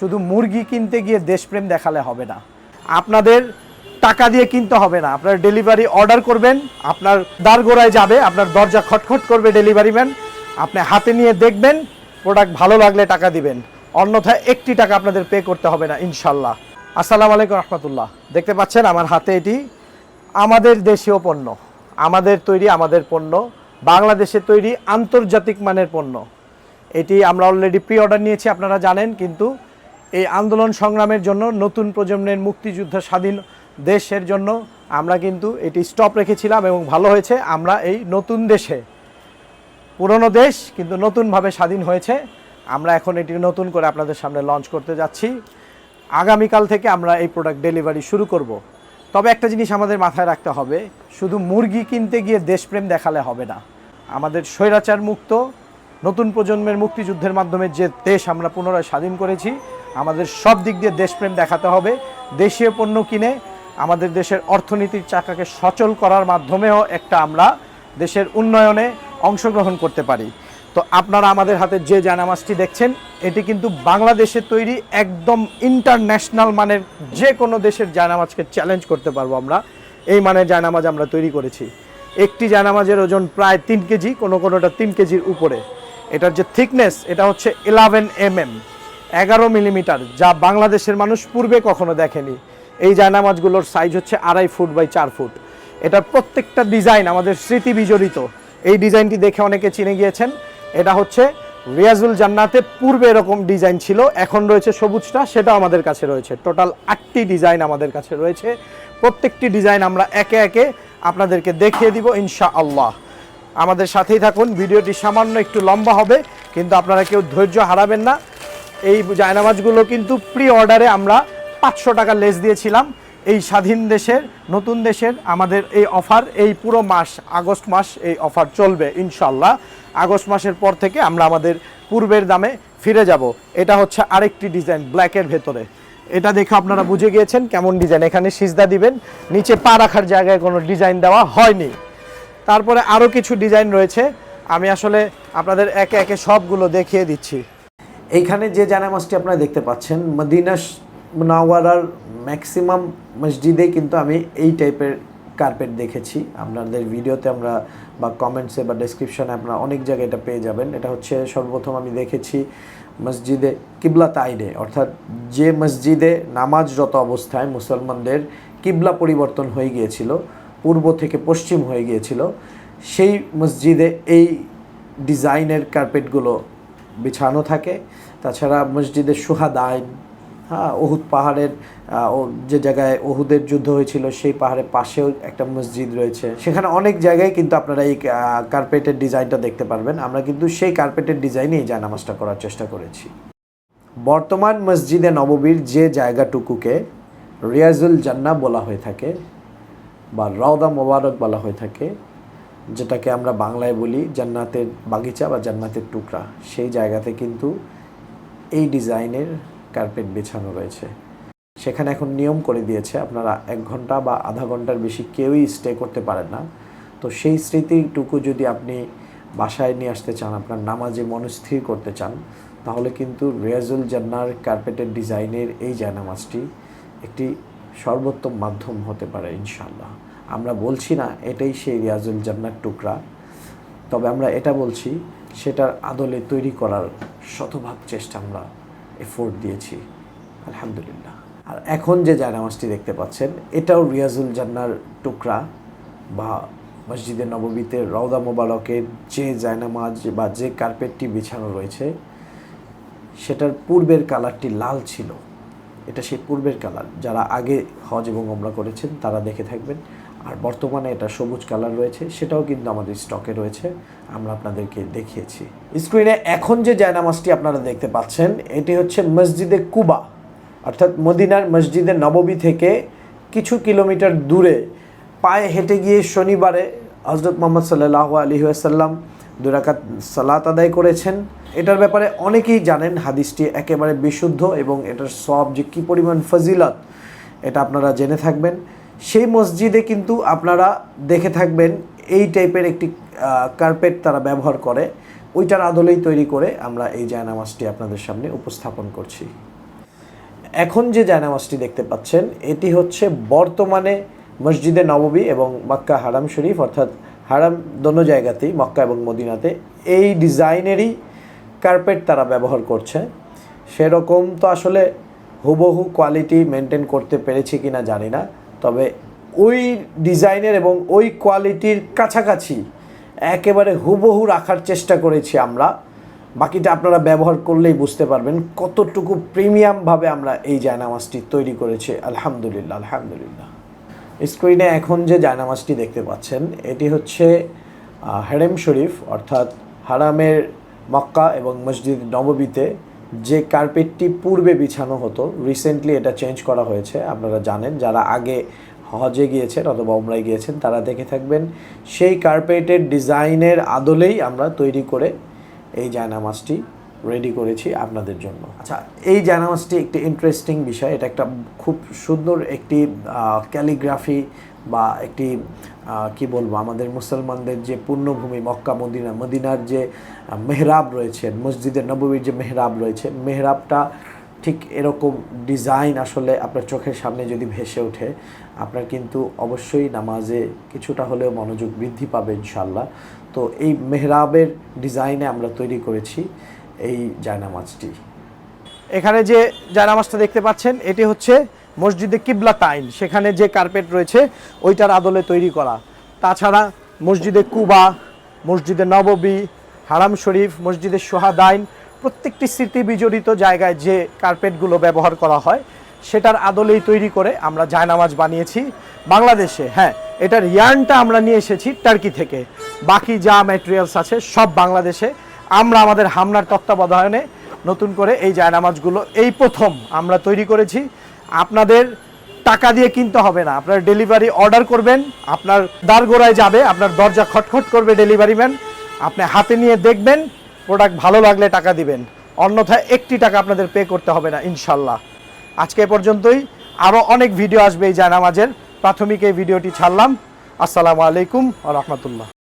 শুধু মুরগি কিনতে গিয়ে দেশপ্রেম দেখালে হবে না, আপনাদের টাকা দিয়ে কিনতে হবে না। আপনার ডেলিভারি অর্ডার করবেন, আপনার দ্বারগোড়ায় যাবে, আপনার দরজা খটখট করবে ডেলিভারি ম্যান, আপনি হাতে নিয়ে দেখবেন, প্রোডাক্ট ভালো লাগলে টাকা দিবেন, অন্যথায় একটি টাকা আপনাদের পে করতে হবে না ইনশাল্লাহ। আসসালামু আলাইকুম রহমতুল্লাহ। দেখতে পাচ্ছেন আমার হাতে এটি আমাদের দেশীয় পণ্য, আমাদের তৈরি, আমাদের পণ্য, বাংলাদেশে তৈরি, আন্তর্জাতিক মানের পণ্য। এটি আমরা অলরেডি প্রি অর্ডার নিয়েছি, আপনারা জানেন, কিন্তু এই আন্দোলন সংগ্রামের জন্য, নতুন প্রজন্মের মুক্তিযুদ্ধ স্বাধীন দেশের জন্য আমরা কিন্তু এটি স্টপ রেখেছিলাম এবং ভালো হয়েছে। আমরা এই নতুন দেশে, পুরনো দেশ কিন্তু নতুনভাবে স্বাধীন হয়েছে, আমরা এখন এটি নতুন করে আপনাদের সামনে লঞ্চ করতে যাচ্ছি। আগামীকাল থেকে আমরা এই প্রোডাক্ট ডেলিভারি শুরু করব। তবে একটা জিনিস আমাদের মাথায় রাখতে হবে, শুধু মুরগি কিনতে গিয়ে দেশপ্রেম দেখালে হবে না। আমাদের স্বৈরাচার মুক্ত নতুন প্রজন্মের মুক্তিযুদ্ধের মাধ্যমে যে দেশ আমরা পুনরায় স্বাধীন করেছি, আমাদের সব দিক দিয়ে দেশপ্রেম দেখাতে হবে। দেশীয় পণ্য কিনে আমাদের দেশের অর্থনীতির চাকাকে সচল করার মাধ্যমেও একটা আমরা দেশের উন্নয়নে অংশগ্রহণ করতে পারি। তো আপনারা আমাদের হাতে যে জায়নামাজটি দেখছেন, এটি কিন্তু বাংলাদেশে তৈরি, একদম ইন্টারন্যাশনাল মানের, যে কোনো দেশের জায়নামাজকে চ্যালেঞ্জ করতে পারবো আমরা। এই মানের জায়নামাজ আমরা তৈরি করেছি। একটি জায়নামাজের ওজন প্রায় 3 কেজি, কোনোটা 3 কেজির উপরে। এটার যে থিকনেস, এটা হচ্ছে 11 mm, 11 মিলিমিটার, যা বাংলাদেশের মানুষ পূর্বে কখনো দেখেনি। এই জায়নামাজগুলোর সাইজ হচ্ছে 2.5 ফুট বাই 4 ফুট। এটার প্রত্যেকটা ডিজাইন আমাদের স্মৃতি বিজড়িত। এই ডিজাইনটি দেখে অনেকে চিনে গিয়েছেন। এটা হচ্ছে রিয়াজুল জান্নাতে পূর্বে এরকম ডিজাইন ছিল, এখন রয়েছে সবুজটা, সেটাও আমাদের কাছে রয়েছে। টোটাল 8টি ডিজাইন আমাদের কাছে রয়েছে। প্রত্যেকটি ডিজাইন আমরা একে একে আপনাদেরকে দেখিয়ে দিব ইনশাআল্লাহ। আমাদের সাথেই থাকুন। ভিডিওটি সামান্য একটু লম্বা হবে, কিন্তু আপনারা কেউ ধৈর্য হারাবেন না। এই জায়নামাজগুলো কিন্তু প্রি অর্ডারে আমরা 500 টাকা লেস দিয়েছিলাম। এই স্বাধীন দেশের, নতুন দেশের আমাদের এই অফার, এই পুরো মাস, আগস্ট মাস এই অফার চলবে ইনশাল্লাহ। আগস্ট মাসের পর থেকে আমরা আমাদের পূর্বের দামে ফিরে যাব। এটা হচ্ছে আরেকটি ডিজাইন ব্ল্যাকের ভেতরে। এটা দেখে আপনারা বুঝে গিয়েছেন কেমন ডিজাইন। এখানে সিজদা দিবেন, নিচে পা রাখার জায়গায় কোনো ডিজাইন দেওয়া হয়নি। তারপরে আরও কিছু ডিজাইন রয়েছে, আমি আসলে আপনাদের একে একে সবগুলো দেখিয়ে দিচ্ছি। এইখানে যে জায়নামাজটি আপনারা দেখতে পাচ্ছেন, মদিনা মুনাওয়ারার ম্যাক্সিমাম মসজিদে কিন্তু আমি এই টাইপের কার্পেট দেখেছি। আপনাদের ভিডিওতে আমরা বা কমেন্টসে বা ডেসক্রিপশনে আপনারা অনেক জায়গায় এটা পেয়ে যাবেন। এটা হচ্ছে সর্বপ্রথম আমি দেখেছি মসজিদে কিবলা তাইরে, অর্থাৎ যে মসজিদে নামাজরত অবস্থায় মুসলমানদের কিবলা পরিবর্তন হয়ে গিয়েছিল, পূর্ব থেকে পশ্চিম হয়ে গিয়েছিল, সেই মসজিদে এই ডিজাইনের কার্পেটগুলো বিছানো থাকে। তাছাড়া মসজিদের সুহাদাইন, ওহুদ পাহাড়ের যে জায়গায় ওহুদের যুদ্ধ হয়েছিল, সেই পাহাড়ের পাশেও একটা মসজিদ রয়েছে, সেখানে অনেক জায়গায় কিন্তু আপনারা এই কার্পেটের ডিজাইনটা দেখতে পারবেন। আমরা কিন্তু সেই কার্পেটের ডিজাইনে এই জায়নামাজটা করার চেষ্টা করেছি। বর্তমান মসজিদে নববীর যে জায়গাটুকুকে রিয়াজুল জান্নাহ বলা হয়ে থাকে বা রওদা মোবারক বলা হয়ে থাকে, যেটাকে আমরা বাংলায় বলি জান্নাতের বাগিচা বা জান্নাতের টুকরা, সেই জায়গাতে কিন্তু এই ডিজাইনের কার্পেট বিছানো রয়েছে। সেখানে এখন নিয়ম করে দিয়েছে, আপনারা 1 ঘন্টা বা আধা ঘন্টার বেশি কেউই স্টে করতে পারেন না। তো সেই স্মৃতিটুকু যদি আপনি বাসায় নিয়ে আসতে চান, আপনার নামাজে মনস্থির করতে চান, তাহলে কিন্তু রিয়াজুল জান্নাহর কার্পেটের ডিজাইনের এই জায়নামাজটি একটি সর্বোত্তম মাধ্যম হতে পারে ইনশাআল্লাহ। আমরা বলছি না এটাই সেই রিয়াজুল জান্নাহর টুকরা, তবে আমরা এটা বলছি সেটার আদলে তৈরি করার শতভাগ চেষ্টা আমরা এফোর্ট দিয়েছি আলহামদুলিল্লাহ। আর এখন যে জায়নামাজটি দেখতে পাচ্ছেন, এটাও রিয়াজুল জান্নাহর টুকরা বা মসজিদে নববীতে রওদা মোবারকের যে জায়নামাজ বা যে কার্পেটটি বিছানো রয়েছে, সেটার পূর্বের কালারটি লাল ছিল। এটা সেই পূর্বের কালার, যারা আগে হজ এবং ওমরা করেছেন তারা দেখে থাকবেন। আর বর্তমানে এটা সবুজ কালার রয়েছে, সেটাও কিন্তু আমাদের স্টকে রয়েছে, আমরা আপনাদেরকে দেখিয়েছি। স্ক্রিনে এখন যে জায়নামাজটি আপনারা দেখতে পাচ্ছেন, এটি হচ্ছে মসজিদে কুবা, অর্থাৎ মদিনার মসজিদে নববী থেকে কিছু কিলোমিটার দূরে পায়ে হেঁটে গিয়ে শনিবারে হযরত মুহাম্মদ সাল্লাল্লাহু আলাইহি ওয়াসাল্লাম 2 রাকাত সালাত আদায় করেছেন। এটার ব্যাপারে অনেকেই জানেন, হাদিসটি একেবারে বিশুদ্ধ এবং এটার সওয়াব যে কী পরিমাণ ফজিলত, এটা আপনারা জেনে থাকবেন। সেই মসজিদে কিন্তু আপনারা দেখে থাকবেন এই টাইপের একটি কার্পেট তারা ব্যবহার করে, ওইটার আদলেই তৈরি করে আমরা এই জায়নামাজটি আপনাদের সামনে উপস্থাপন করছি। এখন যে জায়নামাজটি দেখতে পাচ্ছেন এটি হচ্ছে বর্তমানে মসজিদে নববী এবং মক্কা হারাম শরীফ অর্থাৎ হারাম দোনো জায়গাতেই মক্কা এবং মদিনাতে এই ডিজাইনেরই কার্পেট তারা ব্যবহার করছে। সেরকম তো আসলে হুবহু কোয়ালিটি মেনটেন করতে পেরেছি কিনা জানি না, তবে ওই ডিজাইনের এবং ওই কোয়ালিটির কাছাকাছি একেবারে হুবহু রাখার চেষ্টা করেছি আমরা। বাকিটা আপনারা ব্যবহার করলেই বুঝতে পারবেন কতটুকু প্রিমিয়ামভাবে আমরা এই জায়নামাজটি তৈরি করেছি। আলহামদুলিল্লাহ আলহামদুলিল্লাহ। স্ক্রিনে এখন যে জায়নামাজটি দেখতে পাচ্ছেন এটি হচ্ছে হারেম শরীফ অর্থাৎ হারামের মক্কা এবং মসজিদ নববীতে যে কার্পেটটি পূর্বে বিছানো হতো, রিসেন্টলি এটা চেঞ্জ করা হয়েছে। আপনারা জানেন, যারা আগে হজে গিয়েছেন অথবা উমরায় গিয়েছেন তারা দেখে থাকবেন, সেই কার্পেটের ডিজাইনের আদলেই আমরা তৈরি করে এই জায়নামাজটি রেডি করেছি আপনাদের জন্য। আচ্ছা, এই জায়নামাজটি একটি ইন্টারেস্টিং বিষয়। এটা একটা খুব সুন্দর একটি ক্যালিগ্রাফি বা একটি কি বলবো, আমাদের মুসলমানদের যে পুণ্যভূমি মক্কা মদিনার যে মেহরাব রয়েছে, মসজিদের নববীর যে মেহরাব রয়েছে, মেহরাবটা ঠিক এরকম ডিজাইন আসলে আপনার চোখের সামনে যদি ভেসে ওঠে আপনার কিন্তু অবশ্যই নামাজে কিছুটা হলেও মনোযোগ বৃদ্ধি পাবে ইনশাল্লাহ। তো এই মেহরাবের ডিজাইনে আমরা তৈরি করেছি এই জায়নামাজটি। এখানে যে জায়নামাজটা দেখতে পাচ্ছেন এটি হচ্ছে মসজিদে কিবলা তাইন, সেখানে যে কার্পেট রয়েছে ওইটার আদলে তৈরি করা। তাছাড়া মসজিদে কুবা, মসজিদে নববী, হারাম শরীফ, মসজিদে সোহাদাইন প্রত্যেকটি স্মৃতি বিজড়িত জায়গায় যে কার্পেটগুলো ব্যবহার করা হয় সেটার আদলেই তৈরি করে আমরা জায়নামাজ বানিয়েছি বাংলাদেশে। হ্যাঁ, এটার ইয়ার্নটা আমরা নিয়ে এসেছি টার্কি থেকে, বাকি যা ম্যাটেরিয়ালস আছে সব বাংলাদেশে। আমরা আমাদের হামনার তত্ত্বাবধানে নতুন করে এই জায়নামাজগুলো এই প্রথম আমরা তৈরি করেছি। আপনাদের টাকা দিয়ে কিনতে হবে না, আপনার ডেলিভারি অর্ডার করবেন, আপনার দ্বারগোড়ায় যাবে, আপনার দরজা খটখট করবে ডেলিভারি ম্যান, আপনি হাতে নিয়ে দেখবেন, প্রোডাক্ট ভালো লাগলে টাকা দিবেন, অন্যথায় একটি টাকা আপনাদের পে করতে হবে না ইনশাল্লাহ। আজকে এ পর্যন্তই, আরও অনেক ভিডিও আসবে এই জায়নামাজের। প্রাথমিক এই ভিডিওটি ছাড়লাম। আসসালামু আলাইকুম ওয়া রাহমাতুল্লাহ।